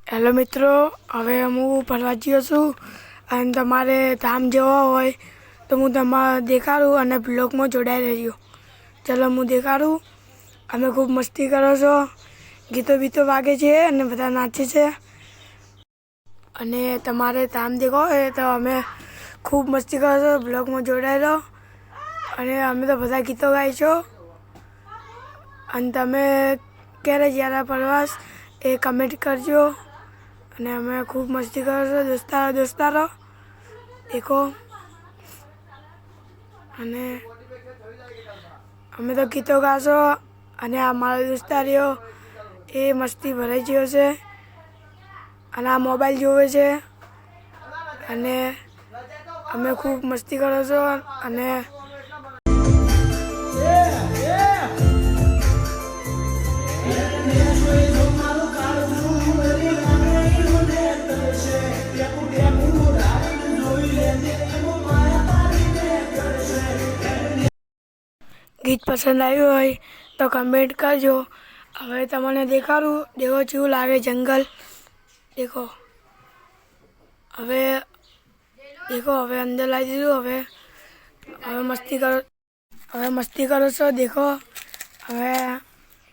Hello મિત્રો, હવે હું ફરવા ગયો છું અને તમારે ધામ જવા હોય તો હું તમારે દેખાડું અને બ્લોગમાં જોડાઈ રહેજો. ચલો હું દેખાડું. અમે ખૂબ મસ્તી કરો છો, ગીતો બીતો વાગે છે અને બધા નાચે છે. અને તમારે ધામ દેખો હોય તો અમે ખૂબ મસ્તી કરો છો, બ્લોગમાં જોડાઈ રહો. અને અમે તો બધા ગીતો ગાઈશું. અને તમે ક્યારે જ્યાં પ્રવાસ એ કમેન્ટ કરજો. અને અમે ખૂબ મસ્તી કરો છો દોસ્તારો દેખો. અને અમે તો ગીતો ગાશો અને આ મારો દોસ્તારીઓ એ મસ્તી ભરાઈ ગયો છે અને આ મોબાઈલ જોવે છે. અને અમે ખૂબ મસ્તી કરો છો. અને ગીત પસંદ આવ્યું હોય તો કમેન્ટ કરજો. હવે તમને દેખાડું. દેખો કેવું લાગે જંગલ. દેખો હવે અંદર લાવી દીધું. હવે મસ્તી કરો છો. દેખો હવે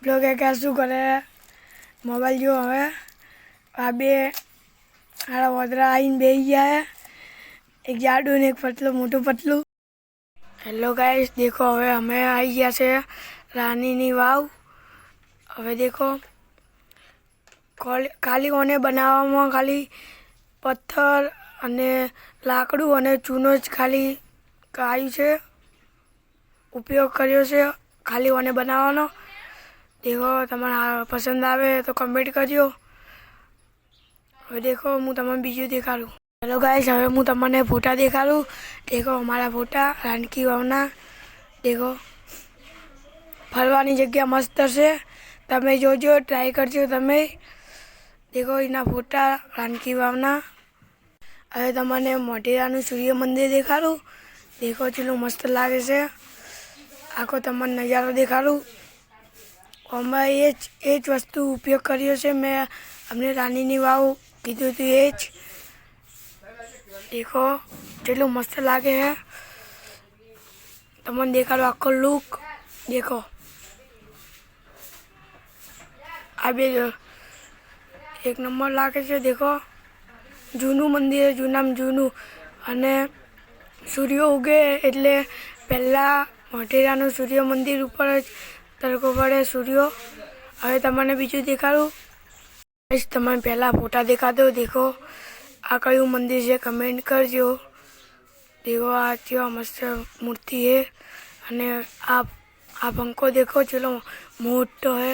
બ્લોગ ક્યાં શું કરે મોબાઈલ જો. હવે આ બે આડા વોદરા આવીને બેસી ગયા. એક જાડું ને એક પતલું, મોટું પતલું. હેલો ગાઈસ, દેખો હવે અમે આવી ગયા છે રાણીની વાવ. હવે દેખો ખાલી કોને બનાવવામાં ખાલી પથ્થર અને લાકડું અને ચૂનો જ ખાલી આવ્યું છે, ઉપયોગ કર્યો છે ખાલી કોને બનાવવાનો. દેખો તમારે પસંદ આવે તો કમેન્ટ કરજો. હવે દેખો હું તમને બીજું દેખાડું. હેલો ગાઈસ, હવે હું તમને ફોટા દેખાડું. દેખો અમારા ફોટા રાણકી વાવના. દેખો ફરવાની જગ્યા મસ્ત છે, તમે જોજો, ટ્રાય કરજો તમે. દેખો એના ફોટા રાણકી વાવના. હવે તમને મોઢેરાનું સૂર્ય મંદિર દેખાડું. દેખો ચેટલું મસ્ત લાગે છે. આખો તમને નજારો દેખાડું. અમે એ જ વસ્તુ ઉપયોગ કર્યો છે. મેં અમને રાણીની વાવ કીધું હતું એ જ. દેખો કેટલું મસ્ત લાગે છે. તમને દેખાડો આખો લુક. દેખો આ બે એક નંબર લાગે છે. દેખો જૂનું મંદિર, જૂનામાં જૂનું. અને સૂર્ય ઉગે એટલે પહેલાં મોઢેરાનું સૂર્ય મંદિર ઉપર જ તડકો પડે સૂર્ય. હવે તમને બીજું દેખાડું. તમને પહેલાં ફોટા દેખાડો. દેખો આ કયું મંદિર છે કમેન્ટ કરજો. દેખો આ કેવા મસ્ત મૂર્તિ છે. અને આ પંખો દેખો ચલો મોટો છે.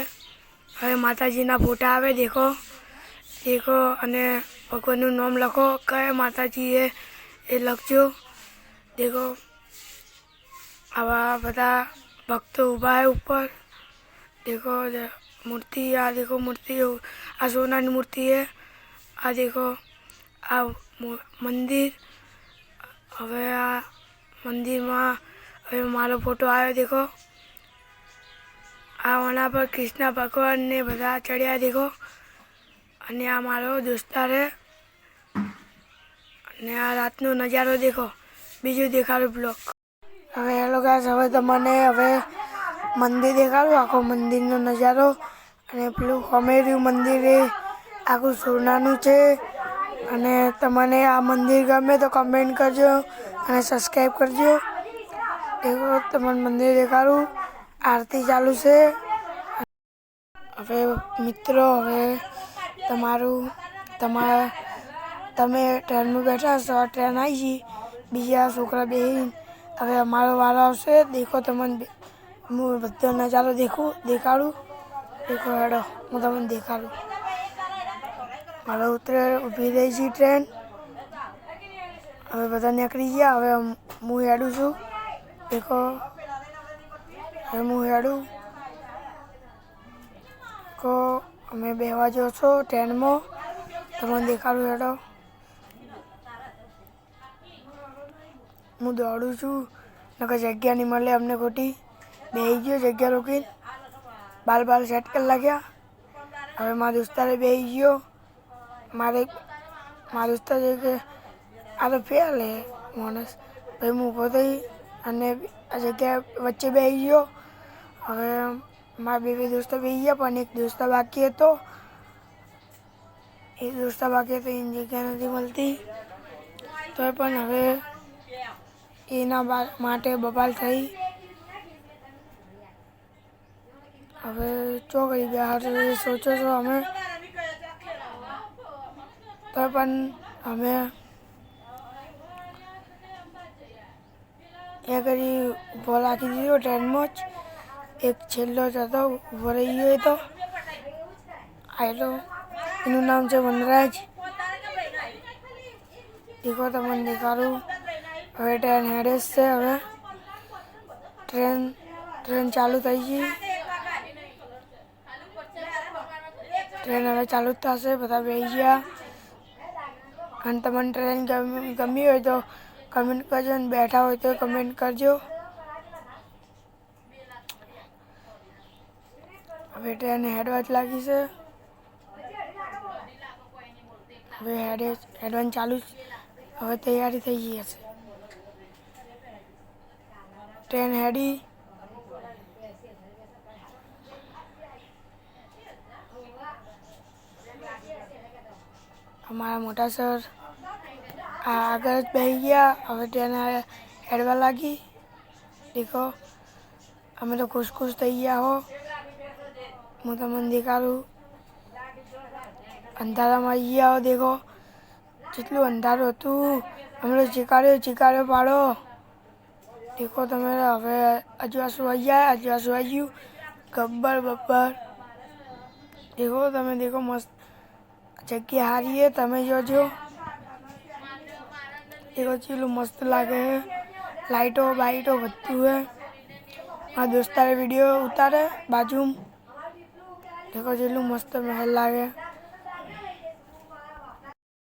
હવે માતાજીના ફોટા આવે. દેખો અને ભગવાનનું નામ લખો. કયા માતાજી એ લખજો. દેખો આવા બધા ભક્તો ઊભા છે ઉપર. દેખો મૂર્તિ. આ દેખો મૂર્તિ, આ સોનાની મૂર્તિ છે. આ દેખો આ મંદિર. હવે આ મંદિરમાં હવે મારો ફોટો આવ્યો. દેખો આ વણા પર કૃષ્ણ ભગવાન ને બધા ચડ્યા. દેખો અને આ મારો દોસ્તાર છે. અને આ રાતનો નજારો દેખો. બીજું દેખાડું બ્લોગ. હવે હેલો ગાઈસ, હવે તમને મંદિર દેખાડું. આખો મંદિરનો નજારો. અને પેલું કોમેર્યું મંદિર એ આખું સોનાનું છે. અને તમને આ મંદિર ગમે તો કમેન્ટ કરજો અને સબસ્ક્રાઈબ કરજો. દેખો તમને મંદિર દેખાડું. આરતી ચાલુ છે. હવે મિત્રો તમે ટ્રેનમાં બેઠા છો, ટ્રેન આવી ગઈ, બીજા છોકરા બેસીને હવે અમારો વારો આવશે. દેખો તમને હું બધો નજારો દેખાડું. દેખો હેડો હું તમને દેખાડું. હવે ઊભી રહી છે ટ્રેન. હવે બધા નીકળી ગયા. હવે હું હેડું છું. દેખો હવે હું હેડું. દેખો અમે બેસવા જો છો ટ્રેનમાં. તમને દેખાડું હેડો. હું દોડું છું નકર જગ્યા નહીં મળે અમને ખોટી. બેસી ગયો જગ્યા રોકીને. બાલ સેટ કરી લાગ્યા. હવે મારા દોસ્તારે બેસી ગયો. મારા દોસ્તા છે કે આ તો ફેર લે માણસ. પછી હું ઊભો થઈ અને આ જગ્યાએ વચ્ચે બેસી ગયો. હવે મારા બે દોસ્તો બેસી ગયા, પણ એક દોસ્ત બાકી હતો. એની જગ્યા નથી મળતી. તો પણ હવે એના માટે બબાલ થઈ. હવે ચો કરી બહાર સોચો છો અમે. તો પણ અમે એ કરી ઊભો રાખી દીધો ટ્રેનમાં જ. એક છેલ્લો જ હતો, ઊભો રહી ગયો હતો. એનું નામ છે વનરાજ. દેખો તમને દેખાડું. હવે ટ્રેન હેડે છે. હવે ટ્રેન ચાલુ થઈ ગઈ. ટ્રેન હવે ચાલુ જ થશે. બધા બેસી ગયા. અને તમને ટ્રેન ગમી હોય તો કમેન્ટ કરજો, અને બેઠા હોય તો કમેન્ટ કરજો. હવે ટ્રેન હેડવા જ લાગી છે. હવે હેડવાનું ચાલુ જ. હવે તૈયારી થઈ ગઈ હશે. ટ્રેન હેડી. અમારા મોટા સર આગળ જ બેસી ગયા. હવે ટ્રેન હેડવા લાગી. દેખો અમે તો ખુશ થઈ ગયા હો. હું તમને દેખાડું. અંધારામાં આવી ગયા હો. દેખો જેટલું અંધારું હતું. અમે તો ચીકાર્યો પાડો. દેખો તમે. હવે અજવાસું આવી ગયું. ગબ્બર. દેખો તમે. દેખો મસ્ત જગ્યા સારી છે. તમે જોજો. દેખો ચેટલું મસ્ત લાગે છે. લાઈટો બાઈટો બધું છે. મારા દોસ્તારે વિડીયો ઉતારે બાજુમાં. દેખો જેટલું મસ્ત મહેલ લાગે.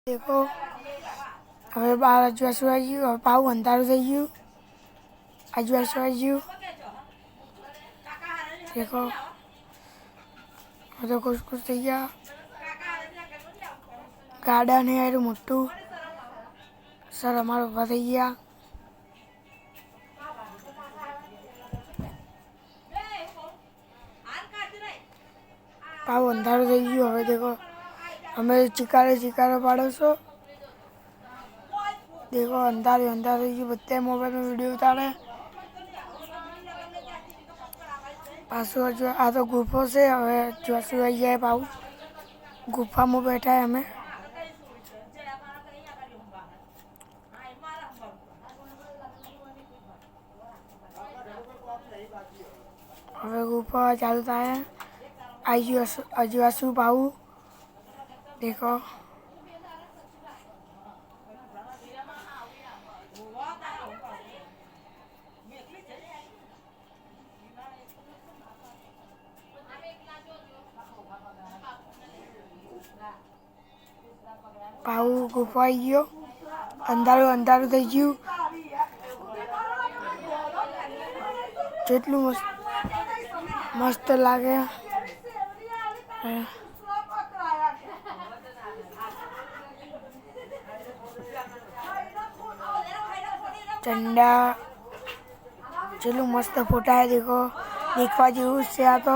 દેખો હવે બહાર અજવાસું આવી ગયું. હવે પાછું અંધારું થઈ ગયું. અજવાસું આવી ગયું. દેખો હવે તો ખુશ થઈ ગયા. ગાર્ડન હે એટલું મોટું. સર અમારા ઊભા થઈ ગયા. પાછું અંધારું થઈ ગયું. હવે દેખો અમે ચીકારો પાડો છો. દેખો અંધારું થઈ ગયું. બધા મોબાઈલમાં વિડીયો ઉતારે. પાછું આ તો ગુફો છે. હવે જોશું આવી જાય. પાછું ગુફામાં બેઠા અમે. હવે ગુફા ચાલુ થાય. અજવાસું પાવું. દેખો પાવું ગુફા આવી ગયો. અંધારું થઈ ગયું. જેટલું મસ્ત લાગે. ઝંડા જેટલું મસ્ત ફોટા હે. દેખો દેખવા જેવું છે. આ તો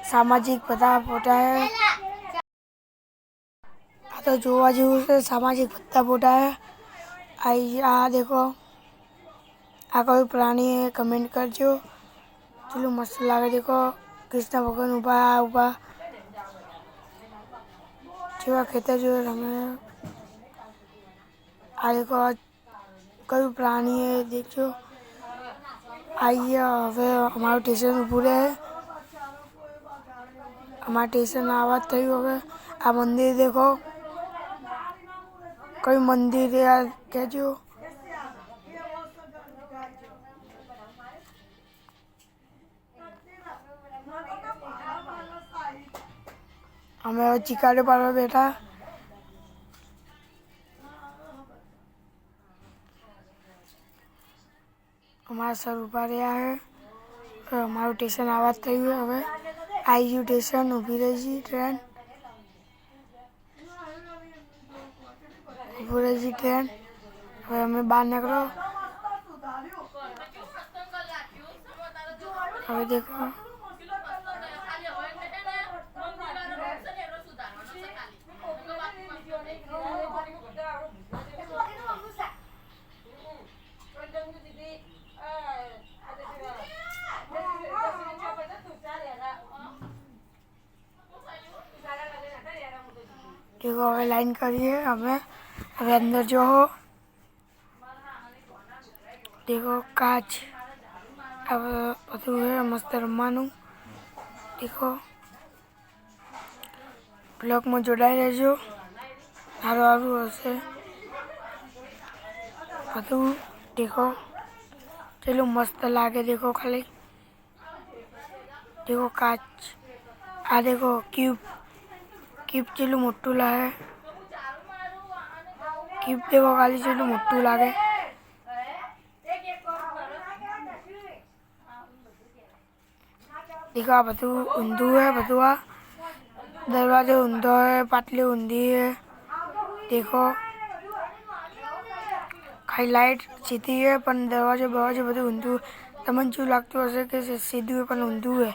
સામાજિક બધા ફોટા હે. આ તો જોવા જેવું છે. સામાજિક બધા ફોટા હે. આ દેખો આ કયું પ્રાણી હે કમેન્ટ કરજો. જેટલું મસ્ત લાગે. દેખો કૃષ્ણ ભગવાન ઊભા જેવા ખેતર જોયું તમે. આ દેખો કયું પ્રાણી હે દેખજો. હવે અમારું સ્ટેશન ઊભું રહે. અમારા સ્ટેશન આવા જ થયું. હવે આ મંદિર દેખો. કયું મંદિર હે કહેજો. અમે હવે ચીકારે પાડવા બેઠા. અમારા સર ઊભા રહ્યા છે. અમારું સ્ટેશન આવા જ થયું. હવે આવી ગયું સ્ટેશન. ઊભી રહી છે ટ્રેન. पूरे जी ट्रेन હવે અમે બહાર નીકળો હવે દેખો देखो હવે લાઈન કરીએ અમે હવે અંદર જો हो देखो काच अब બધું है मस्त રમવાનું देखो બ્લોગ માં જોડાઈ રહેજો સારું હશે બધું देखो चलो मस्त लागे देखो खाली देखो काच आ देखो क्यूब चलो मोटू लागे क्यूब देखो खाली चलो मोटू लागे देखो आ બધું ઊંધું है બધું आ दरवाजे ऊंधो है पाटली ऊंधी है देखो खाली लाइट सीधी है पर दरवाजे બધું ઊંધું તમને શું લાગતું હશે કે સીધું પણ ઊંધું है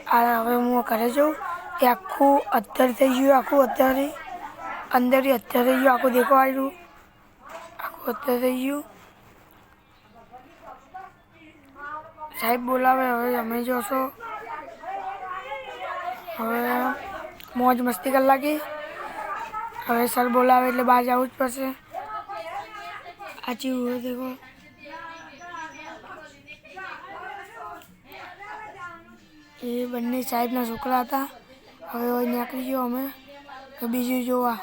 આ હવે હું ઘરે જાઉં એ આખું અત્તર થઈ ગયું આખું અત્તરી અંદરથી અત્તર થઈ ગયું આખું દેખો આવ્યું આખું અત્તર થઈ ગયું સાહેબ બોલાવે હવે અમે જોશો હવે મોજ મસ્તી કરી લાગી હવે સર બોલાવે એટલે બહાર જવું જ પડશે આચી हुए देखो એ બંને સાહેબના છોકરા હતા હવે હોય નીકળી ગયો અમે તો બીજું જોવા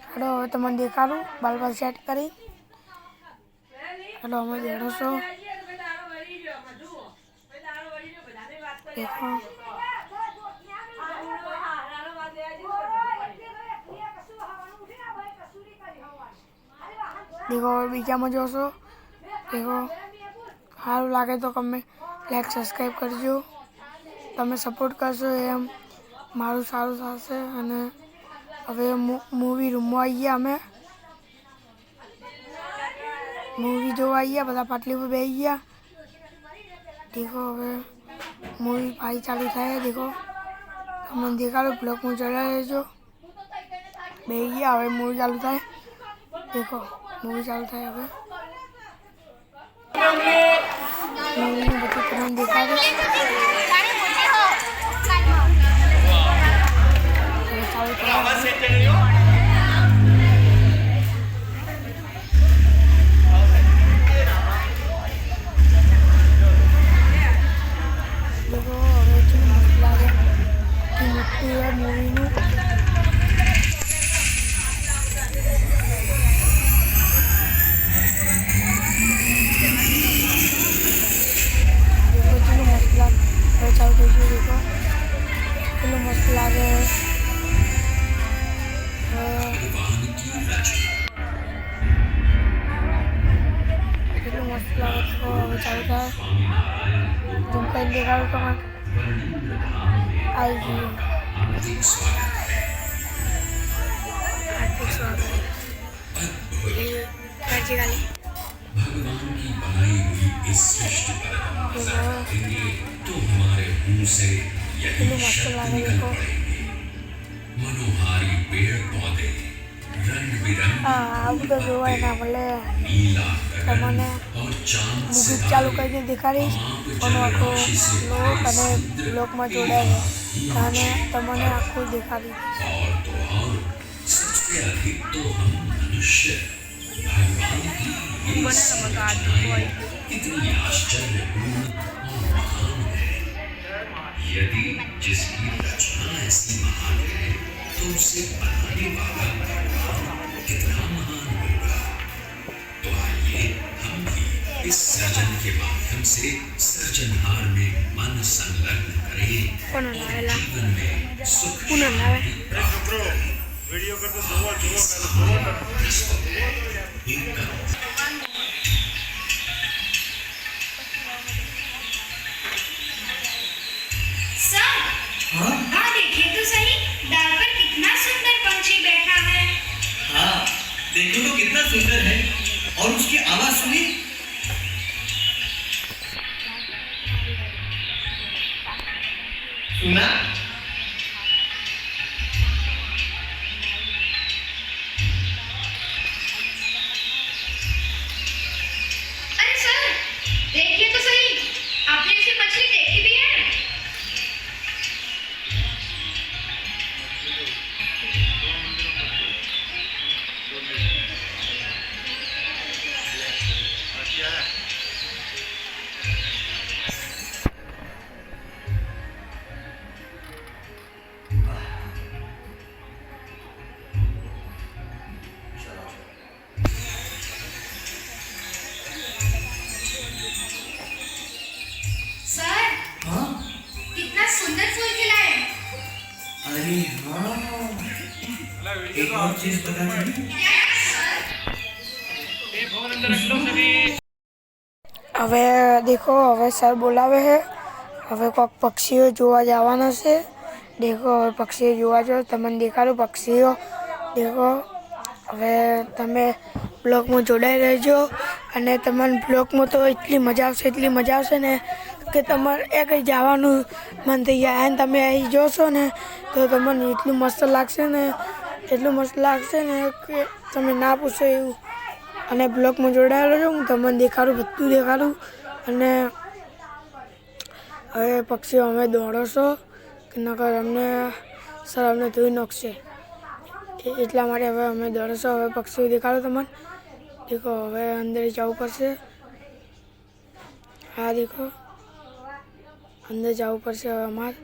હેડો હવે તમને દેખાડું બાલ સેટ કરી હેડો અમે દેડો છો देखो देखो बीजाમાં જોશો देखो સારું લાગે તો કમેન્ટ લાઈક સબસ્ક્રાઈબ કરજો તમે સપોર્ટ કરશો એમ મારું સારું થશે અને હવે મૂવી રૂમમાં આવી ગયા અમે મૂવી જોવા આવી ગયા બધા પાટલી પર બેસી ગયા देखो હવે मूवी भाई चालू થાય देखो તમને દેખાડો બ્લોગ માં જોડાઈ રહેજો બેસી ગયા હવે મૂવી ચાલુ થાય देखो मूवी चालू થાય હવે मूवी में બધું તમને દેખાડો ચાલુ થાય मूवी में देखो मस्त लागे मस्त लागे तो चलता है तुम कहीं देखा तो आएगी हार्दिक स्वागत भगवान की बनाई हुई इस सृष्टि पर हम नजर रखेंगे तो हमारे मुंह से यही शब्द निकल पड़ेंगे मनोहारी पेड़ पौधे रंग बिरंगे नीला गगन और चांद से चालू करके दिखाड़ी आखो लोक અને બ્લોગ માં જોડાય અને તમને આખું દેખાડી और तो और सबसे अधिक तो हम मनुष्य भगवान की ये कितनी आश्चर्यपूर्ण और महान है यदि जिसकी रचना ऐसी महान है तो उसे बनाने वाला कितना महान होगा तो आइए हम भी इस सृजन के माध्यम से सृजनहार में मन संलग्न करें और जीवन में सुख शांति प्राप्त करें वीडियो करते जुआ सर हाँ देखिए तो सही डाल पर कितना सुंदर पंछी बैठा है हाँ देखो तो कितना सुंदर है और उसकी आवाज सुनी सुना अरे सर देखिए तो सही आपने ऐसी मछली देखी भी है सर हाँ कितना सुंदर फूल खिला है अरे हाँ एक और चीज पता चली क्या है सर હવે દેખો હવે સર બોલાવે છે હવે કોઈક પક્ષીઓ જોવા જવાના છે દેખો હવે પક્ષીઓ જોવા જાઓ તમને દેખાડું પક્ષીઓ દેખો હવે તમે બ્લોગમાં જોડાઈ રહેજો અને તમને બ્લોગમાં તો એટલી મજા આવશે ને કે તમારે એ કંઈ જવાનું મન થઈ જાય અને તમે અહીં જોશો ને તો તમને એટલું મસ્ત લાગશે ને કે તમે ના પૂછો એવું અને બ્લોગમાં જોડાયેલો છો હું તમને દેખાડું બધું દેખાડું અને હવે પક્ષીઓ અમે દોડો છો કે નકર સર અમને ધોઈ નાખશે એટલા માટે હવે અમે દોડો છો હવે પક્ષીઓ દેખાડું તમને દેખો હવે અંદર જવું પડશે હા દેખો અંદર જવું પડશે હવે અમારે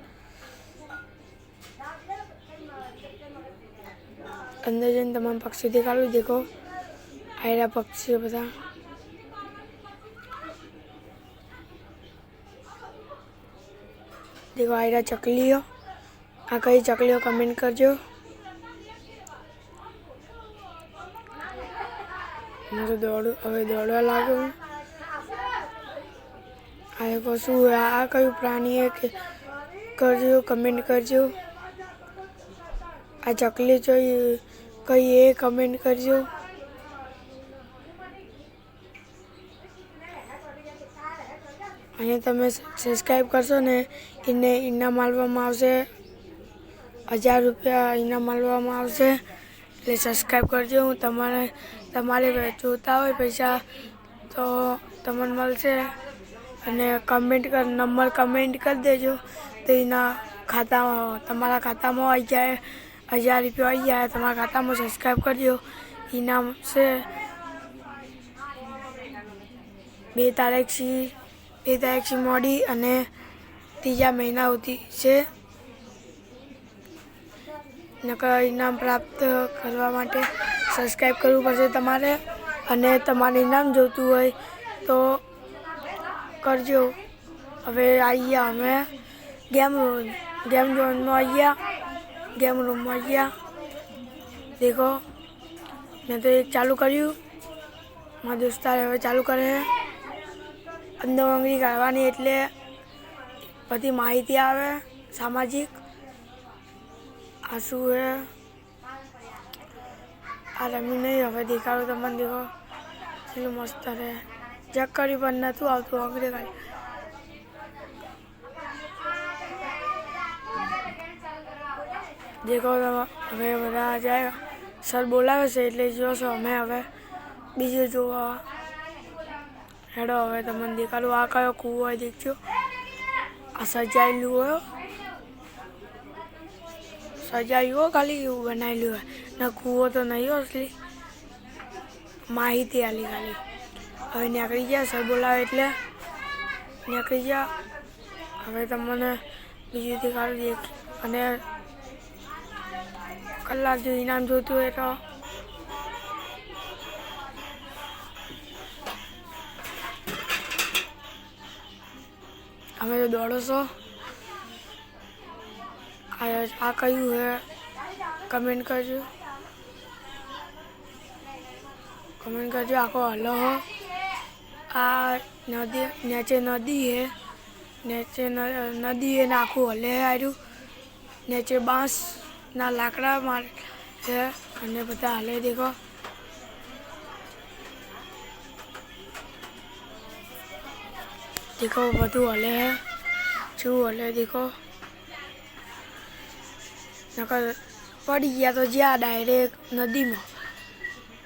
અંદર જઈને તમામ પક્ષીઓ દેખાડું દેખો આયરા પક્ષીઓ બધા દેખો આયરા ચકલીઓ આ કઈ ચકલીઓ કમેન્ટ કરજો હું તો હવે દોડવા લાગ્યો આ દેખો શું આ કયું પ્રાણી એ કે કરજો કમેન્ટ કરજો આ ચકલી જોઈ કઈ એ કમેન્ટ કરજો અને તમે સબસ્ક્રાઈબ કરશો ને એને ઇનામ આપવામાં આવશે 1000 રૂપિયા ઇનામ આપવામાં આવશે એટલે સબસ્ક્રાઈબ કરજો હું તમારે જોતા હોય પૈસા તો તમને મળશે અને નંબર કમેન્ટ કરી દેજો તો એના ખાતામાં તમારા ખાતામાં આવી જાય 1000 રૂપિયા આવી જાય તમારા ખાતામાં સબસ્ક્રાઈબ કરજો ઇનામ છે 2 તારીખથી મોડી અને 3જા મહિના સુધી છે નકર ઇનામ પ્રાપ્ત કરવા માટે સબસ્ક્રાઈબ કરવું પડશે તમારે અને તમારે ઇનામ જોઈતું હોય તો કરજો હવે આવી ગયા અમે ગેમ ઝોનમાં આવી ગયા ગેમ રૂમમાં આવી ગયા દેખો મેં તો એક ચાલુ કર્યું મારા દોસ્તારે હવે ચાલુ કરે અંદર આંગળી કાઢવાની એટલે બધી માહિતી આવે સામાજિક આ શું હે આ રમી નહીં હવે દેખાડું તમને દેખો એટલું મસ્ત રહે ચેક કરી પણ નહોતું આવતું આંગળી કાઢી દેખો હવે બધા જાય સર બોલાવે છે એટલે જોશો અમે હવે બીજું જોવા હેડો હવે તમને દેખાડું આ કયો કૂવો હોય દેખજો આ સજાયેલું હોય સજાયું હોય ખાલી એવું બનાવેલું હોય ના કૂવો તો નહીં હોય અસલી માહિતી આલી ખાલી હવે નીકળી ગયા સર બોલાવે એટલે નીકળી ગયા હવે તમને બીજું દેખાડું અને કલાક જો ઇનામ જોતું હોય તો અમે તો દોડો છો આ કયું હે કમેન્ટ કરજો આખો હલો હો આ નદી નીચે નદી હે નીચે નદી હે ને આખું હલે આવ્યું નીચે બાંસના લાકડા મારે છે અને બધા હલે દેખો देखो બધું હલે હે શું હલે देखो નકર પડી ગયા તો જ્યાં ડાયરેક્ટ નદીમાં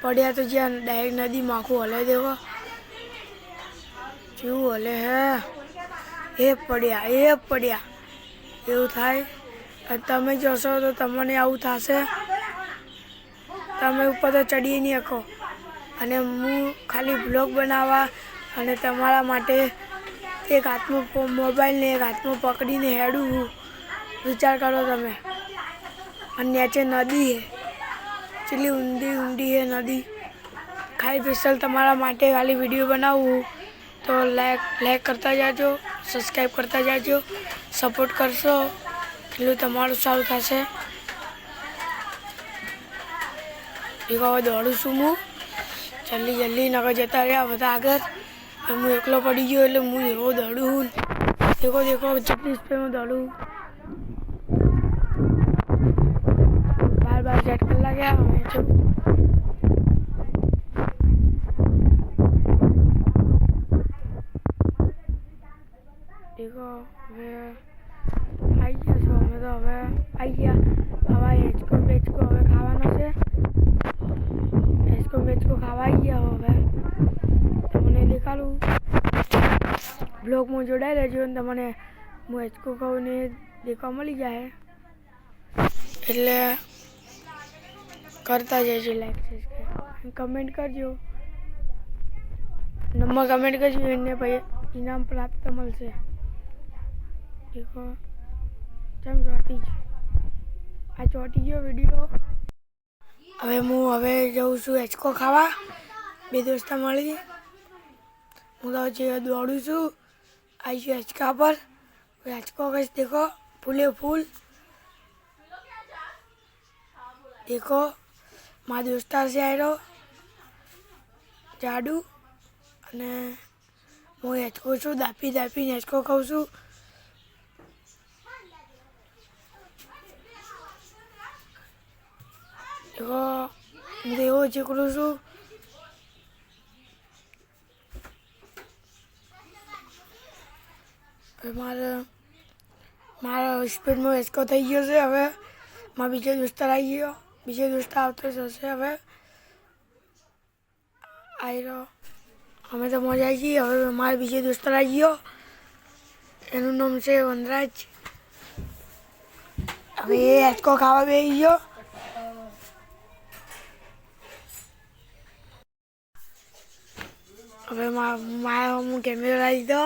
પડ્યા તો જ્યાં ડાયરેક્ટ નદીમાં આખું હલે देखो શું હલે હે એ પડ્યા એવું થાય અને તમે જોશો તો તમને આવું થશે તમે ઉપર તો ચડી નહીં શકો અને હું ખાલી બ્લોગ બનાવવા અને તમારા માટે એક હાથમાં મોબાઈલને એક હાથમાં પકડીને હેડું હું વિચાર કરો તમે અને નીચે નદી છે કેટલી ઊંડી છે નદી ખાલી સ્પેશિયલ તમારા માટે ખાલી વિડીયો બનાવું તો લાઈક કરતા જાજો સબસ્ક્રાઈબ કરતા જાજો સપોર્ટ કરશો એટલું તમારું સારું થશે હવે દોડું છું હું જલ્દી નગર જતા રહ્યા બધા આગળ હું એકલો પડી ગયો એટલે હું એવો દોડું देखो જેટલી સ્પીડમાં દોડું બાર સેટ કરી લાગ્યા હવે જો देखो હવે આવી ગયા છો અમે તો હવે આવી ગયા હવે હેચકો હવે ખાવાનો છે હેચકો ખાવા આવી ગયા હવે તમને દેખાડું બ્લોગમાં જોડાઈ રહેજો ને તમને હું હેચકો ખાઉં ને દેખવા મળી જાય એટલે કરતા જજો લાઈક સબસ્ક્રાઈબ કમેન્ટ કરજો નંબર કમેન્ટ કરજો એને ભાઈ ઇનામ પ્રાપ્ત મળશે देखो चम ચોટી ગયો વિડીયો હવે જઉં છું હેચકો ખાવા બે દોસ્તા મળી હું તો જે દોડું છું આવી છું હેચકા પર હેચકો કહીશ देखो फूले फूल देखो મારા દોસ્તાર છે આવ્યો જાડુ અને હું હેચકો છું દાપીને હેચકો ખાઉં છું देखो હું એવો ચીકડું છું મારો સ્પીડમાં હેચકો થઈ ગયો છે હવે મારા બીજો દોસ્તાર આવી ગયો બીજો દોસ્તાર આવતો જશે હવે આવી રહ્યો અમે તો મજા આવી ગઈ હવે મારો બીજો દોસ્તાર આવી ગયો એનું નામ છે વનરાજ હવે એ હેચકો ખાવા બેસી ગયો હવે મારા હું કેમેરો લાવી દીધો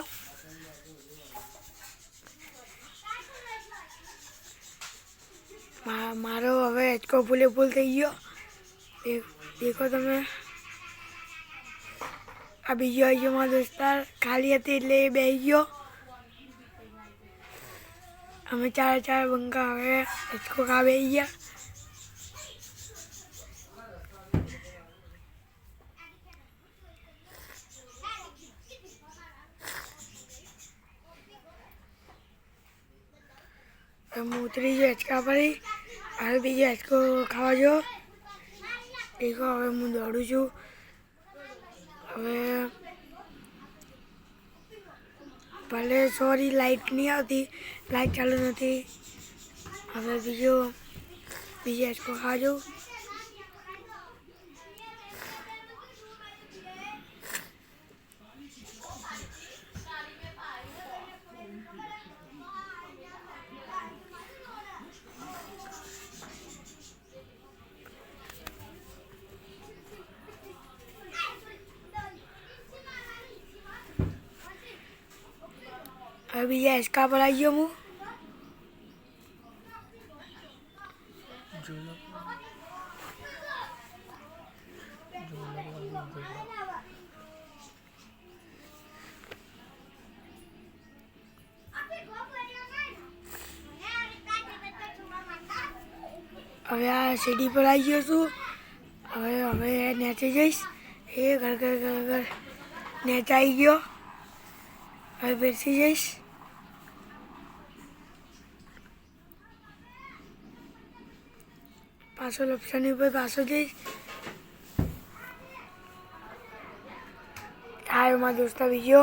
મારો હવે હેચકો ફૂલે ફૂલ થઈ ગયો દેખો તમે આ બીજો આવી ગયો મારો દોસ્તાર ખાલી હતી એટલે એ બેસી ગયો અમે ચાર બંકા હવે હેચકો ખાવા બેસી ગયા હું ઉતરી ગયો હેચકા પર હવે બીજો હેચકો ખાવા જો દેખો હવે હું દોડું છું હવે ભલે સોરી લાઇટ નહીં આવતી લાઇટ ચાલુ નથી હવે બીજો હેચકો ખાજો હવે બીજા હેચકા પર આવી ગયો હું હવે આ સીડી પર આવી ગયો છું હવે નીચે જઈશ એ ઘર નીચે આવી ગયો હવે બેસી જઈશ પાછો લપસાની ઉપર પાછો જઈશ આ મારા દોસ્તા બીજો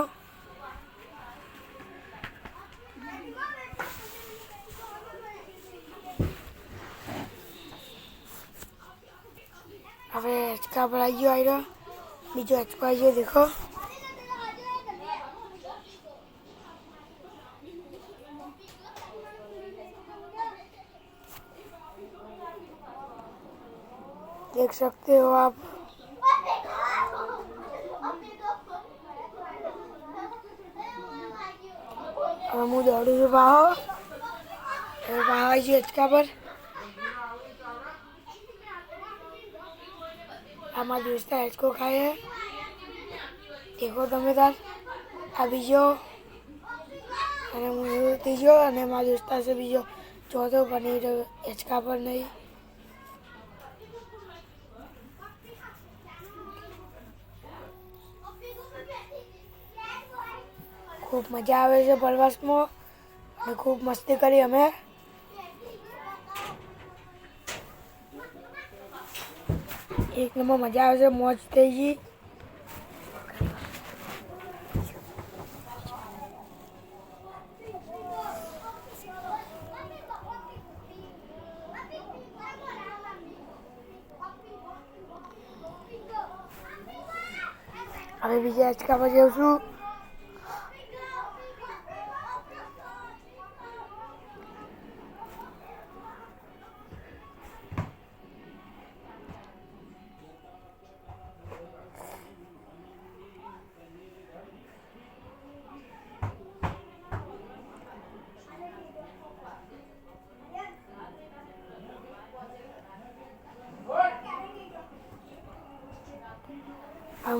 હવે હિંચકા પર આવી ગયો આવ્યો, બીજો હિંચકો આવી ગયો દેખો. देख सकते हो आप. હવે હું દોડું છું પાહો. હવે પાહો આવી ગયો હિંચકા પર. આમાં દોસ્તા હિંચકો ખાય દેખો તમે તાર. આ બીજો અને હું ત્રીજો અને મારા દોસ્તા છે બીજો ચોથો પનીર હિંચકા પર નહીં. ખૂબ મજા આવે છે પ્રવાસમાં અને ખૂબ મસ્તી કરી અમે. એક નંબર મજા આવે છે, મોજ થઈ ગઈ. હવે બીજા હિંચકા પર જાઉં છું.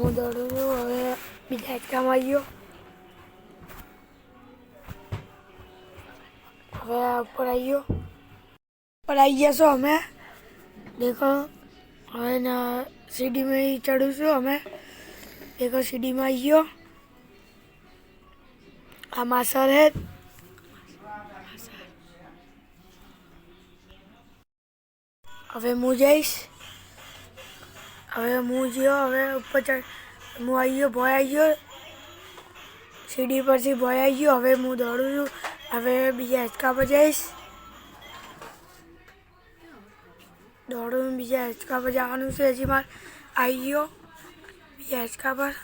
હું દોડું છું. હવે બીજા હિંચકામાં આવી ગયો. હવે આ ઉપર આવી ગયો. ઉપર આવી ગયા છો અમે દેખો. હવે સીડીમાં ચડું છું અમે દેખો. સીડીમાં આવી ગયો. આ માસર હે. હવે હું જઈશ. હવે હું ગયો. હવે ઉપર હું આવી ગયો. ભોય આવી ગયો. સીડી પરથી ભોય આવી ગયો. હવે હું દોડું છું. હવે બીજા હિંચકા પર જઈશ. દોડું બીજા હિંચકા પર જવાનું છે. હજી મારે આવી ગયો બીજા હિંચકા પર.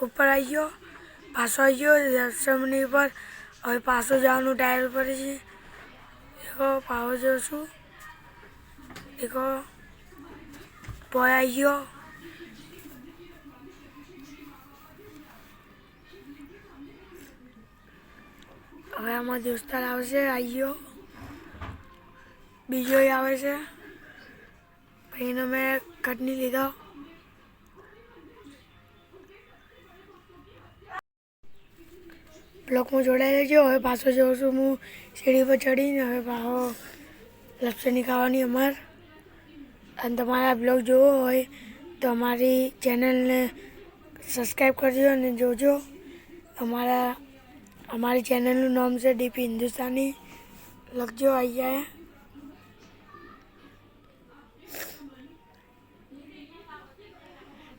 ઉપર આવી ગયો. પાછો આવી ગયો 10 મિનિટ પર. હવે પાછો જવાનું ટાયર પર છે. દેખો પાછો જાઉં છું. દેખો ભોય આવી ગયો. હવે આમાં દોસ્તાર આવશે. આવી ગયો. બીજો આવે છે. ભાઈને મેં કટની લીધો. બ્લોકમાં જોડાઈ લેજો. હવે પાછો જાઉં છું હું સીડી પર ચડીને. હવે પાછો લપસણી ખાવાની અમારે. અને તમારા બ્લોગ જોવો હોય તો અમારી ચેનલને સબસ્ક્રાઈબ કરજો અને જોજો. અમારી ચેનલનું નામ છે ડીપી હિન્દુસ્તાની. લખજો આવી જાય.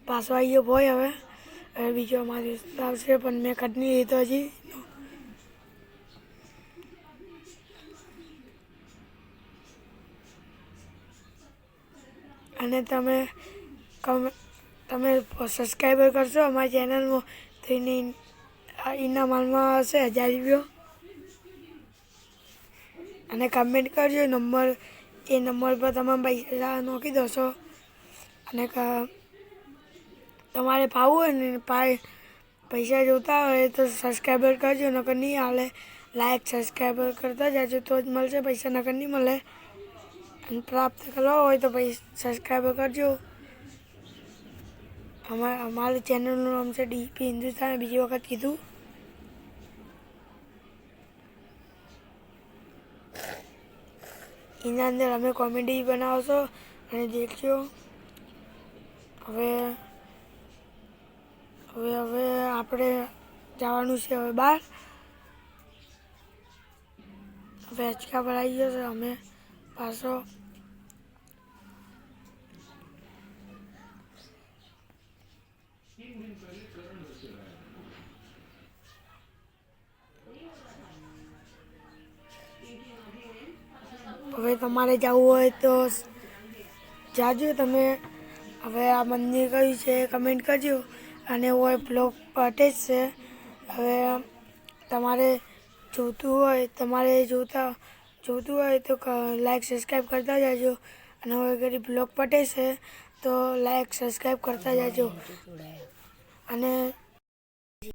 પાછો આવી ગયો ભોય. હવે બીજો અમારી આવશે પણ મેં કટની લીધો હજી. અને તમે સબસ્ક્રાઈબર કરશો અમારી ચેનલમાં તો ઇનામ હાલમાં હશે 1000 રૂપિયા. અને કમેન્ટ કરજો નંબર. એ નંબર પર તમે પૈસા નાખી દો છો. અને તમારે પાવું હોય ને પૈસા જોતા હોય તો સબસ્ક્રાઈબર કરજો. નકર નહીં હાલે. લાઈક સબસ્ક્રાઈબર કરતા જજો તો જ મળશે પૈસા. નકર નહીં મળે. અને પ્રાપ્ત કરવા હોય તો સબસ્ક્રાઈબર કરજો. અમારી ચેનલનું નામ છે ડીપી હિન્દુસ્તાન. બીજી વખત કીધું. એના અંદર અમે કોમેડી બનાવશો અને દેખજો. હવે આપણે જવાનું છે હવે બહાર. હવે હિંચકા પર આવી ગયો છે અમે પાછો. હવે તમારે જવું હોય તો જાજો તમે. હવે આ મંદિર કયું છે કમેન્ટ કરજો અને હોય બ્લોગ પટે જ છે. હવે તમારે જોતું હોય તો લાઈક સબસ્ક્રાઈબ કરતા જાજો અને હવે ઘડી બ્લોગ પટે છે તો લાઈક સબસ્ક્રાઈબ કરતા જાજો અને